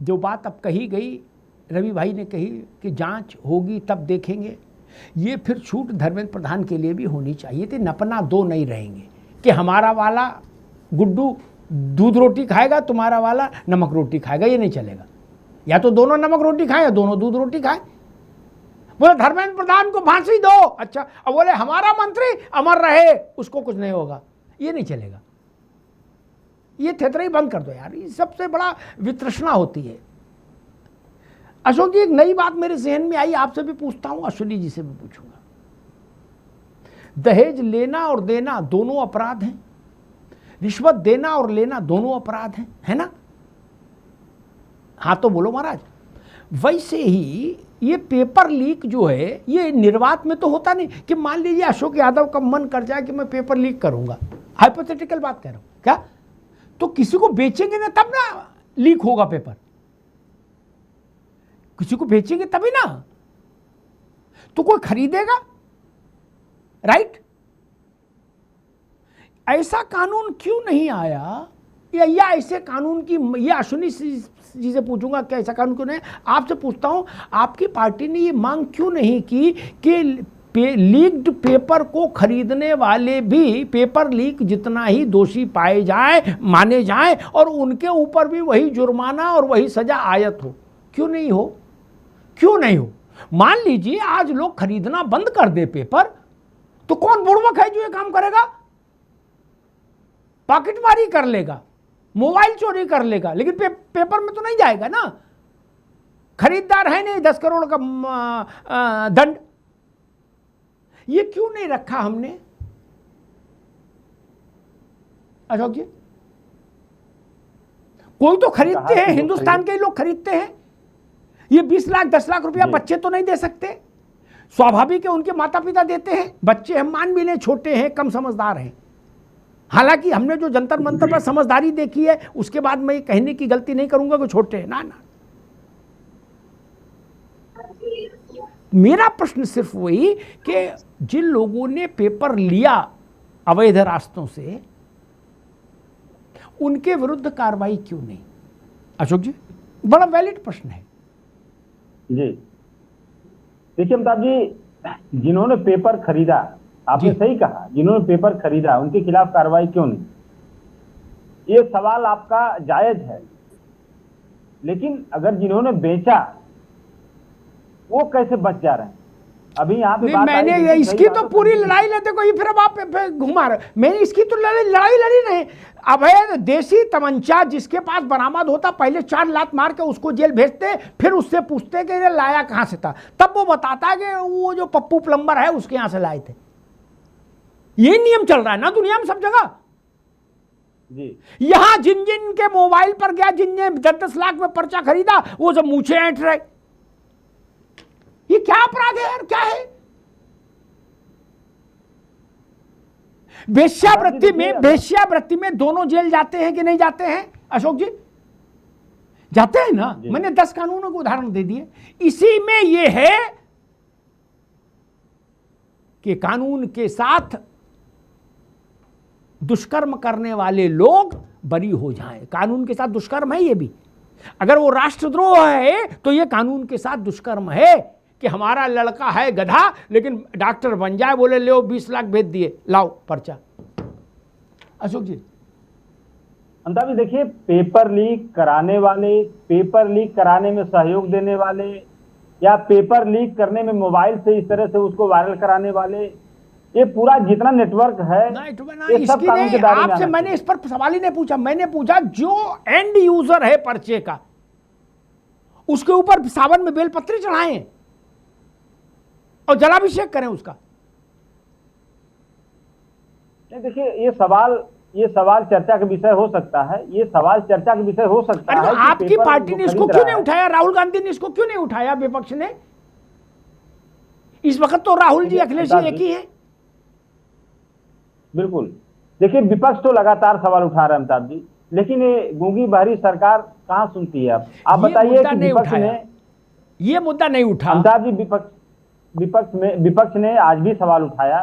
जो बात अब कही गई, रवि भाई ने कही कि जांच होगी तब देखेंगे, ये फिर छूट धर्मेंद्र प्रधान के लिए भी होनी चाहिए थी। नपना दो नहीं रहेंगे कि हमारा वाला गुड्डू दूध रोटी खाएगा, तुम्हारा वाला नमक रोटी खाएगा, ये नहीं चलेगा। या तो दोनों नमक रोटी खाएं या दोनों दूध रोटी खाएं। बोले धर्मेंद्र प्रधान को फांसी दो, अच्छा, अब बोले हमारा मंत्री अमर रहे, उसको कुछ नहीं होगा, ये नहीं चलेगा। ये थेतरा ही बंद कर दो यार, ये सबसे बड़ा वितृष्णा होती है। अशोक जी, एक नई बात मेरे जहन में आई, आपसे भी पूछता हूं, अश्विनी जी से भी पूछूंगा। दहेज लेना और देना दोनों अपराध हैं, रिश्वत देना और लेना दोनों अपराध हैं, है ना? हाँ तो बोलो महाराज। वैसे ही ये पेपर लीक जो है, ये निर्वात में तो होता नहीं कि मान लीजिए अशोक यादव का मन कर जाए कि मैं पेपर लीक करूंगा, हाइपोथेटिकल बात कह रहा हूं क्या, तो किसी को बेचेंगे ना तब ना लीक होगा पेपर, किसी को बेचेंगे तभी ना, तो कोई खरीदेगा, राइट? ऐसा कानून क्यों नहीं आया, या ऐसे कानून की, ये अश्विनी जी से पूछूंगा क्या ऐसा कानून क्यों नहीं, आपसे पूछता हूं, आपकी पार्टी ने ये मांग क्यों नहीं की कि लीक्ड पेपर को खरीदने वाले भी पेपर लीक जितना ही दोषी पाए जाए, माने जाए, और उनके ऊपर भी वही जुर्माना और वही सजा आयत हो? क्यों नहीं हो? क्यों नहीं हो? मान लीजिए आज लोग खरीदना बंद कर दे पेपर, तो कौन बुड़बक है जो ये काम करेगा? पॉकेटमारी कर लेगा, मोबाइल चोरी कर लेगा, लेकिन पेपर में तो नहीं जाएगा ना। खरीदार है नहीं 10 करोड़ का दंड। ये क्यों नहीं रखा हमने अशोक जी? कोई तो खरीदते हैं, हिंदुस्तान के लोग खरीदते हैं। ये 20 लाख 10 लाख रुपया बच्चे तो नहीं दे सकते, स्वाभाविक है उनके माता पिता देते हैं। बच्चे हम मान भी लें छोटे हैं, कम समझदार हैं, हालांकि हमने जो जंतर मंतर पर समझदारी देखी है, उसके बाद मैं ये कहने की गलती नहीं करूंगा कि छोटे हैं, ना ना। मेरा प्रश्न सिर्फ वही कि जिन लोगों ने पेपर लिया अवैध रास्तों से, उनके विरुद्ध कार्रवाई क्यों नहीं? अशोक जी, बड़ा वैलिड प्रश्न है जी। देखिए अमिताभ जी, जिन्होंने पेपर खरीदा, आपने सही कहा, जिन्होंने पेपर खरीदा उनके खिलाफ कार्रवाई क्यों नहीं, ये सवाल आपका जायज है। लेकिन अगर जिन्होंने बेचा वो कैसे बच जा रहे हैं? अभी यहाँ पे मैंने इसकी तो पूरी लड़ाई लेते कोई, फिर अब आप घुमा रहे। मैंने इसकी तो लड़ाई लड़ी नहीं। अवैध देसी तमंचा जिसके पास बरामद होता, पहले 4 लात मार के उसको जेल भेजते, फिर उससे पूछते कि ये लाया कहां से था, तब वो बताता कि वो जो पप्पू प्लम्बर है उसके यहां से लाए थे। ये नियम चल रहा है ना दुनिया में सब जगह जी। यहां जिन जिन के मोबाइल पर गया, जिनने 10-10 लाख में पर्चा खरीदा, वो सब मूछे ऐंठ रहे। ये क्या अपराध है यार, क्या है? वेश्यावृत्ति में दोनों जेल जाते हैं कि नहीं जाते हैं अशोक जी? जाते हैं ना। मैंने 10 कानूनों को उदाहरण दे दिए। इसी में यह है कि कानून के साथ दुष्कर्म करने वाले लोग बरी हो जाएं। कानून के साथ दुष्कर्म है ये भी। अगर वो राष्ट्रद्रोह है तो ये कानून के साथ दुष्कर्म है कि हमारा लड़का है गधा लेकिन डॉक्टर बन जाए, बोले ले 20 लाख भेज दिए, लाओ पर्चा। अशोक जी, अमिताभ जी देखिए, पेपर लीक कराने वाले, पेपर लीक कराने में सहयोग देने वाले, या पेपर लीक करने में मोबाइल से इस तरह से उसको वायरल कराने वाले, ये पूरा जितना नेटवर्क है, ये सब कानून के दायरे में। आपसे मैंने इस पर सवाल ही नहीं पूछा। मैंने पूछा जो एंड यूजर है पर्चे का, उसके ऊपर सावन में बेलपत्री चढ़ाएं और जलाभिषेक करें उसका। देखिए ये सवाल चर्चा का विषय हो सकता है, ये सवाल चर्चा का विषय हो सकता है। आपकी पार्टी ने इसको क्यों नहीं उठाया? राहुल गांधी ने इसको क्यों नहीं उठाया? विपक्ष ने? इस वक्त तो राहुल जी अखिलेश जी एक ही है। बिल्कुल, देखिए विपक्ष तो लगातार सवाल उठा रहा है अमिताभ जी, लेकिन ये गूंगी बहरी सरकार कहां सुनती है? आप बताइए कि विपक्ष ने ये मुद्दा नहीं उठा। अमिताभ जी, विपक्ष ने आज भी सवाल उठाया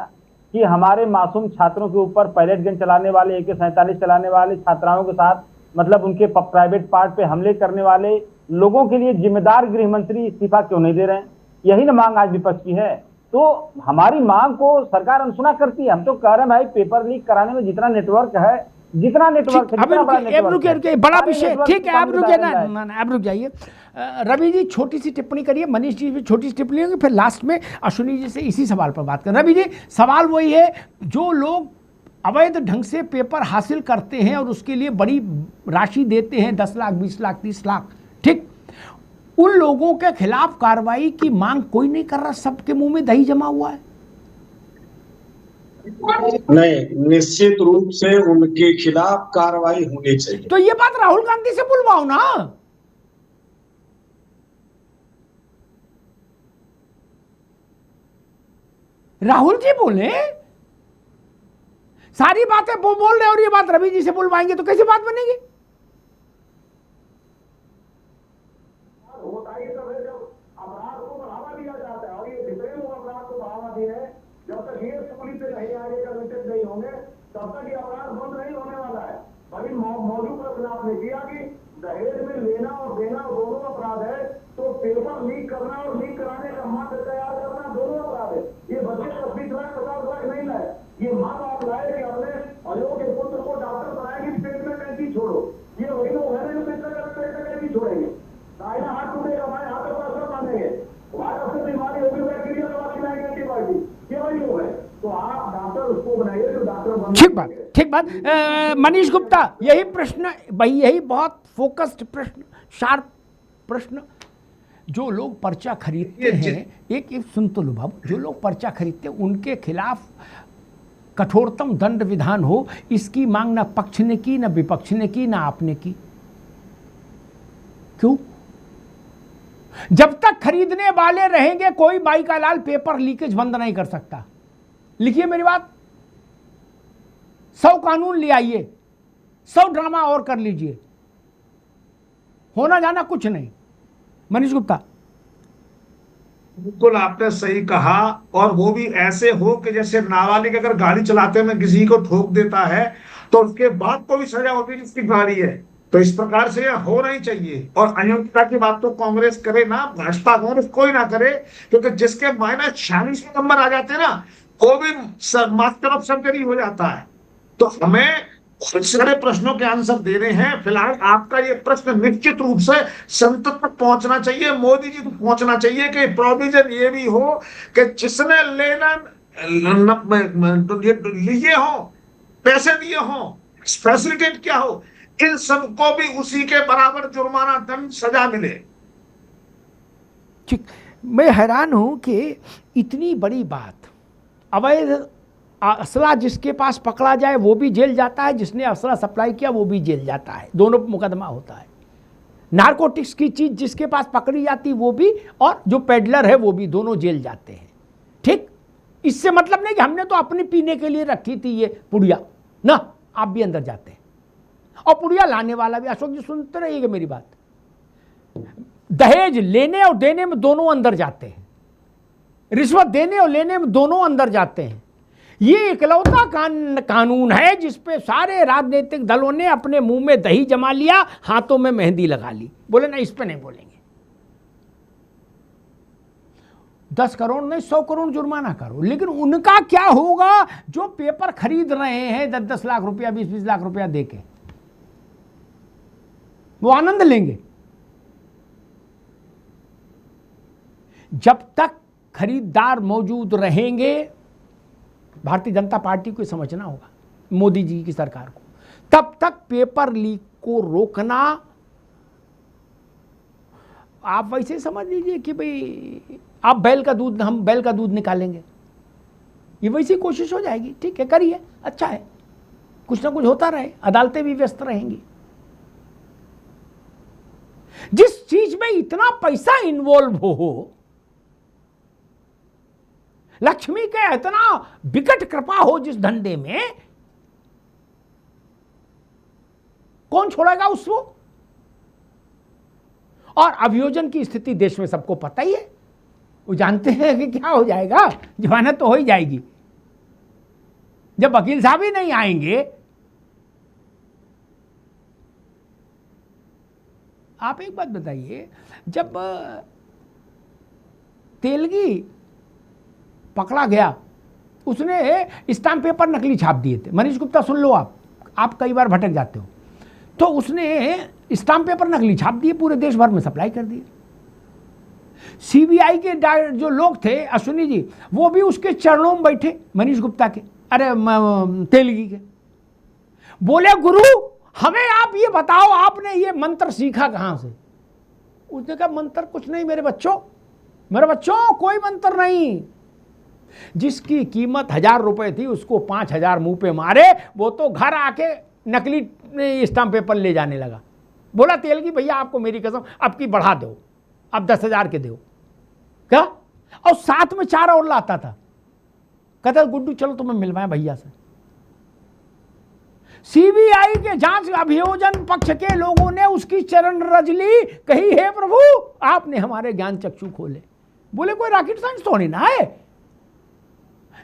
कि हमारे मासूम छात्रों के ऊपर पैलेट गन चलाने वाले, AK-47 चलाने वाले छात्राओं के साथ, मतलब उनके प्राइवेट पार्ट पे हमले करने वाले लोगों के लिए जिम्मेदार गृह मंत्री इस्तीफा क्यों नहीं दे रहे हैं? यही ना मांग आज विपक्ष की है। तो हमारी मांग को सरकार अनसुना करती है। हम तो कह रहे हैं भाई, पेपर लीक कराने में जितना नेटवर्क है, जितना नेटवर्क है, जितना बड़ा नेटवर्क है, बड़ा सारे विषय, नेटवर्क ठीक की है, आप कमी रुकिए निकाल जाए। ना, आप रुक जाइए। रवि जी छोटी सी टिप्पणी करिए, मनीष जी भी छोटी सी टिप्पणी होगी, फिर लास्ट में अश्विनी जी से इसी सवाल पर बात करें। रवि जी, सवाल वही है, जो लोग अवैध ढंग से पेपर हासिल करते हैं और उसके लिए बड़ी राशि देते हैं, 10 लाख, 20 लाख, 30 लाख, ठीक, उन लोगों के खिलाफ कार्रवाई की मांग कोई नहीं कर रहा, सबके मुंह में दही जमा हुआ है। नहीं, निश्चित रूप से उनके खिलाफ कार्रवाई होनी चाहिए। तो ये बात राहुल गांधी से बुलवाओ ना। राहुल जी बोले, सारी बातें वो बोल रहे और ये बात रवि जी से बुलवाएंगे तो कैसी बात बनेगी? होता ही तब है जब अपराध को बढ़ावा दिया जाता है, और ये जितने लोग अपराध को बढ़ावा दिए हैं, जब तक ये पुलिस से नहीं आगे कन्विक्टेड नहीं होंगे, तब तक ये अपराध बंद नहीं होने वाला है। अभी मौजूद प्रश्न आपने किया कि दहेज में लेना और देना दोनों अपराध है, तो पेपर लीक करना और लीक कराने का मात्र तैयार करना दोनों अपराध है। ये बच्चे 20 लाख 50 लाख नहीं लाए, ये माँ बाप लाए कि अपने अयोग्य पुत्र को डॉक्टर बनाए कि पेट में कैंची छोड़ो। ये वही लोग हैं जो पेट में कैंची छोड़ेंगे, दाहिना हाथ टूटेगा, बाएं हाथ पर असर मानेंगे, वायरस से बीमारी होगी, बैक्टीरिया दवा खिलाएंगे, एंटीबायोटिक, ये वही लोग हैं। तो आप डॉक्टर उसको बनाइए जो डॉक्टर बन। ठीक बात, ठीक बात। मनीष गुप्ता, यही प्रश्न भाई, यही बहुत फोकस्ड प्रश्न, शार्प प्रश्न। जो लोग पर्चा खरीदते हैं, एक सुन तो लो बाबू, जो लोग पर्चा खरीदते हैं उनके खिलाफ कठोरतम दंड विधान हो, इसकी मांग ना पक्ष ने की, ना विपक्ष ने की, ना आपने की। क्यों? जब तक खरीदने वाले रहेंगे, कोई बाई का लाल पेपर लीकेज बंद नहीं कर सकता। लिखिए मेरी बात, 100 कानून ले आइए, 100 ड्रामा और कर लीजिए, होना जाना कुछ नहीं। मनीष गुप्ता, बिल्कुल आपने सही कहा, और वो भी ऐसे हो कि जैसे नाबालिग अगर गाड़ी चलाते में किसी को ठोक देता है तो उसके बाद को भी सजा होती है जिसकी गाड़ी है। तो इस प्रकार से यह हो नहीं चाहिए। और अयोग्यता की बात तो कांग्रेस करे ना, भाजपा कांग्रेस कोई ना करे, क्योंकि जिसके -46 नंबर आ जाते हैं ना, वो भी मास्टर ऑफ सर्जरी हो जाता है। तो हमें बहुत सारे प्रश्नों के आंसर देने हैं। फिलहाल आपका ये प्रश्न निश्चित रूप से संसद तक पहुंचना चाहिए, मोदी जी तक पहुंचना चाहिए कि प्रोविजन ये भी हो कि जिसने लेना लिए हो, पैसे दिए हो, फैसिलिटेट क्या हो, इन सबको भी उसी के बराबर जुर्माना, दंड, सजा मिले। ठीक, मैं हैरान हूं कि इतनी बड़ी बात, अवैध असला जिसके पास पकड़ा जाए वो भी जेल जाता है, जिसने असला सप्लाई किया वो भी जेल जाता है, दोनों मुकदमा होता है। नारकोटिक्स की चीज जिसके पास पकड़ी जाती वो भी, और जो पेडलर है वो भी, दोनों जेल जाते हैं। ठीक, इससे मतलब नहीं कि हमने तो अपनी पीने के लिए रखी थी ये पुड़िया ना, आप भी अंदर जाते हैं। और पुड़िया लाने वाला भी, अशोक जी सुनते रहिएगा मेरी बात, दहेज लेने और देने में दोनों अंदर जाते हैं, रिश्वत देने और लेने में दोनों अंदर जाते हैं। ये इकलौता कानून है जिसपे सारे राजनीतिक दलों ने अपने मुंह में दही जमा लिया, हाथों में मेहंदी लगा ली, बोले ना इस पे नहीं बोलेंगे। 10 करोड़ नहीं 100 करोड़ जुर्माना करो, लेकिन उनका क्या होगा जो पेपर खरीद रहे हैं 10-10 लाख रुपया, 20-20 लाख रुपया देके? वो आनंद लेंगे। जब तक खरीदार मौजूद रहेंगे, भारतीय जनता पार्टी को समझना होगा, मोदी जी की सरकार को, तब तक पेपर लीक को रोकना, आप वैसे समझ लीजिए कि भाई आप बैल का दूध, हम बैल का दूध निकालेंगे, ये वैसी कोशिश हो जाएगी। ठीक है, करिए, अच्छा है, कुछ ना कुछ होता रहे, अदालतें भी व्यस्त रहेंगी। जिस चीज में इतना पैसा इन्वॉल्व हो, लक्ष्मी के इतना विकट कृपा हो जिस धंधे में, कौन छोड़ेगा उसको? और अभियोजन की स्थिति देश में सबको पता ही है, वो जानते हैं कि क्या हो जाएगा, जमानत तो हो ही जाएगी। जब वकील साहब ही नहीं आएंगे आप एक बात बताइए, जब तेलगी पकड़ा गया, उसने स्टाम्प पेपर नकली छाप दिए थे। मनीष गुप्ता सुन लो, आप कई बार भटक जाते हो। तो उसने स्टाम्प पेपर नकली छाप दिए, पूरे देश भर में सप्लाई कर दिए। सीबीआई के जो लोग थे, अश्विनी जी, वो भी उसके चरणों में बैठे, मनीष गुप्ता के, अरे तेलगी के। बोले गुरु हमें आप ये बताओ, आपने ये मंत्र सीखा कहां से? उसने कहा मंत्र कुछ नहीं मेरे बच्चों, कोई मंत्र नहीं। जिसकी कीमत 1000 रुपए थी उसको 5000 मुंह पे मारे, वो तो घर आके नकली स्टाम्प पेपर ले जाने लगा। बोला तेलगी भैया आपको मेरी कसम अब की बढ़ा दो, अब 10,000 के दो। क्या? और साथ में 4 और लाता था। कहता गुड्डू चलो तुम्हें मिलवाएं भैया से। सीबीआई के जांच अभियोजन पक्ष के लोगों ने उसकी चरण रज ली, कही हे प्रभु आपने हमारे ज्ञान चक्षु खोले। बोले कोई रॉकेट साइंस थोड़ी ना है।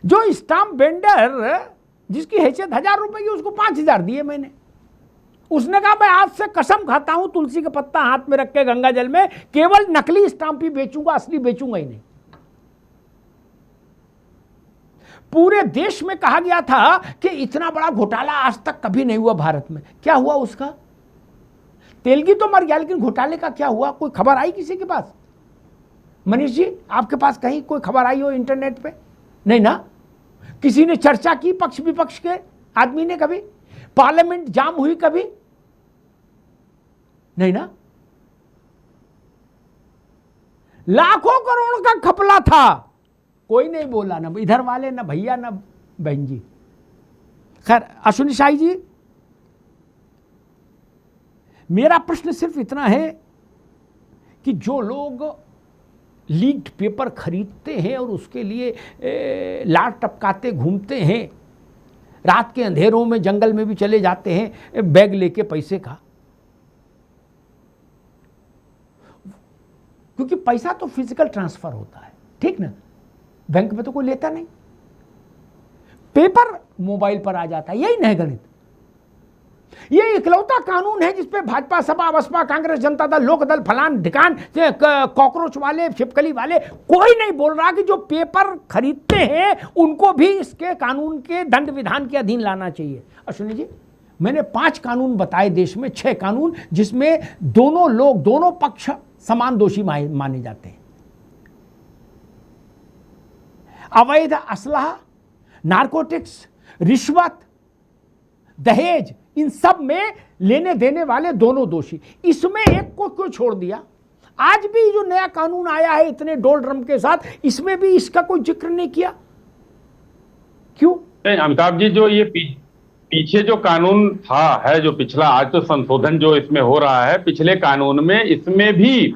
जो स्टाम्प वेंडर जिसकी हैसियत 1000 रुपए की, उसको 5000 दिए मैंने। उसने कहा मैं आज से कसम खाता हूं तुलसी का पत्ता हाथ में रख के गंगा जल में केवल नकली स्टाम्प ही बेचूंगा, असली बेचूंगा ही नहीं। पूरे देश में कहा गया था कि इतना बड़ा घोटाला आज तक कभी नहीं हुआ भारत में। क्या हुआ उसका? तेलगी तो मर गया, लेकिन घोटाले का क्या हुआ? कोई खबर आई किसी के पास? मनीष जी आपके पास कहीं कोई खबर आई हो इंटरनेट पे? नहीं ना। किसी ने चर्चा की पक्ष विपक्ष के आदमी ने? कभी पार्लियामेंट जाम हुई कभी? नहीं ना। लाखों करोड़ का घपला था, कोई नहीं बोला, ना इधर वाले, ना भैया, ना बहन जी। खैर अश्विनी शाही जी, मेरा प्रश्न सिर्फ इतना है कि जो लोग लीक्ड पेपर खरीदते हैं और उसके लिए लाट टपकाते घूमते हैं, रात के अंधेरों में जंगल में भी चले जाते हैं बैग लेके पैसे का, क्योंकि पैसा तो फिजिकल ट्रांसफर होता है, ठीक ना, बैंक में तो कोई लेता नहीं, पेपर मोबाइल पर आ जाता है। यही नहीं गणित। ये इकलौता कानून है जिसपे भाजपा, सपा, बसपा, कांग्रेस, जनता दल, लोक दल, फलान ढिकान, कॉकरोच वाले, छिपकली वाले, कोई नहीं बोल रहा कि जो पेपर खरीदते हैं उनको भी इसके कानून के दंड विधान के अधीन लाना चाहिए। अश्विनी जी, मैंने 5 कानून बताए देश में, 6 कानून जिसमें दोनों लोग, दोनों पक्ष समान दोषी माने जाते हैं। अवैध असलहा, नारकोटिक्स, रिश्वत, दहेज, इन सब में लेने देने वाले दोनों दोषी। इसमें एक को क्यों छोड़ दिया? आज भी जो नया कानून आया है इतने डोल ड्रम के साथ, इसमें भी इसका कोई जिक्र नहीं किया, क्यों? नहीं अमिताभ जी, जो ये पीछे जो कानून था है, जो पिछला, आज तो संशोधन जो इसमें हो रहा है, पिछले कानून में इसमें भी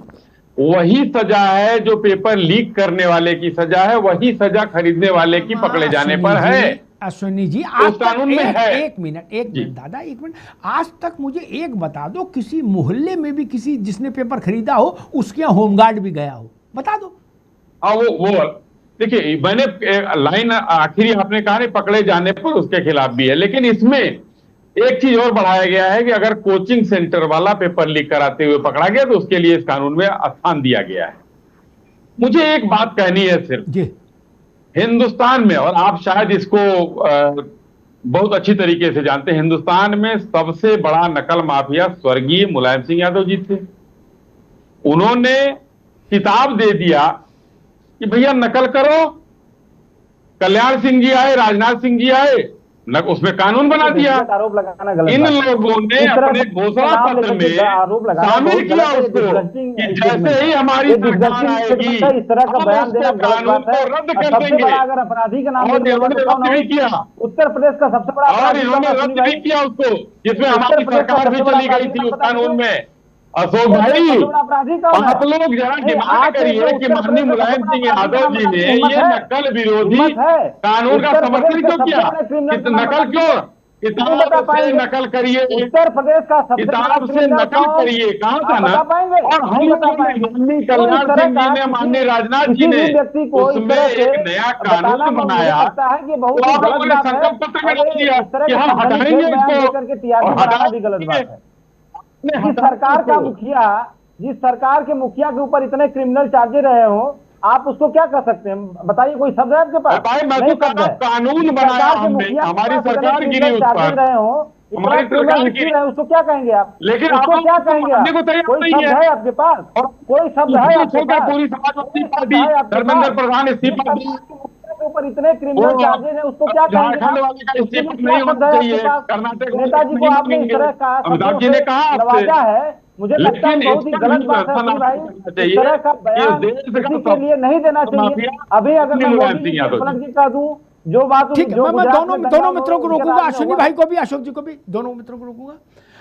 वही सजा है जो पेपर लीक करने वाले की सजा है, वही सजा खरीदने वाले की पकड़े जाने पर है। अश्विनी जी आज कानून में है। एक मिनट दादा, एक मिनट, आज तक मुझे एक बता दो, किसी मोहल्ले में भी किसी जिसने पेपर खरीदा हो उसके यहाँ होमगार्ड भी गया हो, बता दो। वो देखिए, मैंने लाइन आखिरी आपने कहा नहीं, पकड़े जाने पर उसके खिलाफ भी है, लेकिन इसमें एक चीज और बढ़ाया गया है कि अगर कोचिंग सेंटर वाला पेपर लीक कराते हुए पकड़ा गया तो उसके लिए इस कानून में स्थान दिया गया है। मुझे एक बात कहनी है सिर्फ जी, हिंदुस्तान में, और आप शायद इसको बहुत अच्छी तरीके से जानते हैं, हिंदुस्तान में सबसे बड़ा नकल माफिया स्वर्गीय मुलायम सिंह यादव जी थे। उन्होंने किताब दे दिया कि भैया नकल करो, कल्याण सिंह जी आए, राजनाथ सिंह जी आए, उसमें कानून बना दिया। आरोप लगाना गलत इन लोगों ने अपने घोषणा पत्र में शामिल किया उसको कि जैसे ही हमारी सरकार आएगी इस तरह का बयान देना कानून को रद्द कर देंगे। अगर अपराधी का नाम और इन्होंने रद्द भी किया, उत्तर प्रदेश का सबसे बड़ा, और इन्होंने रद्द भी किया उसको, जिसमें हमारी सरकार भी चली गई थी उस कानून में। अशोक भाई, आप लोग जरा डिमांड करिए कि माननीय मुलायम सिंह यादव जी ने ये नकल विरोधी कानून का समर्थन क्यों किया? नकल क्यों? किताब से नकल करिए, उत्तर प्रदेश का किताब से नकल करिए, कहा था ना। और हम लोग माननीय कल्याण सिंह जी ने, माननीय राजनाथ जी ने उसमें एक नया कानून बनाया, तो आप लोगों ने संकल्प पत्र में लिख दिया कि हम हटाएंगे इसको, और हटा जिस सरकार का मुखिया, जिस सरकार के मुखिया के ऊपर इतने क्रिमिनल चार्जेस रहे हो, आप उसको क्या कर सकते हैं? बताइए, कोई शब्द है आपके पास? भाई मैं नहीं तो शब्द है। कानून बनाया सरकार के हमने, मुखिया के हमारी पास इतने सरकार गिरी क्रिमिनल उस चार्जेस पर, रहे हो, इतना हमारी क्रिमिनल सरकार हिस्ट्री गिरी। रहे, उसको क्या कहेंगे आप? लेकिन उसको आप क्या उसको कहेंगे मानने आप? को तैयार कोई नहीं शब्द है। है आपके पास? और कोई शब्द है आपके छोड़कर पास? पूरी समाजवादी कोई पार्टी, शब्द है आपके धर्मेंद्र पास? प्रधान जिस इस्तीफा सरकार दी, के मुखिया के ऊपर इतने वो क्रिमिनल चार्जेस हैं, उसको क्या कहेंगे झारखंड आप? वाले का उसके लिए इस्तीफा क्या नहीं शब्द होना है आपके चाहिए, पास? कर्नाटक वाले नेताजी को नहीं आपने इस मानेंगे। तरह का अमिताभ शब्दों जी ने से कहा आपसे, नवाजा है, मुझे लगता है लेकिन बहुत ही इसका गलत बात है निरसन असली भाई। आपको करना इस चाहिए तरह का कि इस बयान देश का किसी के सब लिए नहीं देना चाहिए। माफिया अभी अगर मैं मुलायम मोदी जी सिंह के यादव पलट जी। के कह दूं, जो बात ठीक है, जो मैं गुजरात दोनों में दंगा मित्रों को उनके रोकूंगा, राज में अश्विनी हुआ, भाई को भी, अशोक जी को भी, दोनों मित्रों को रोकूंगा।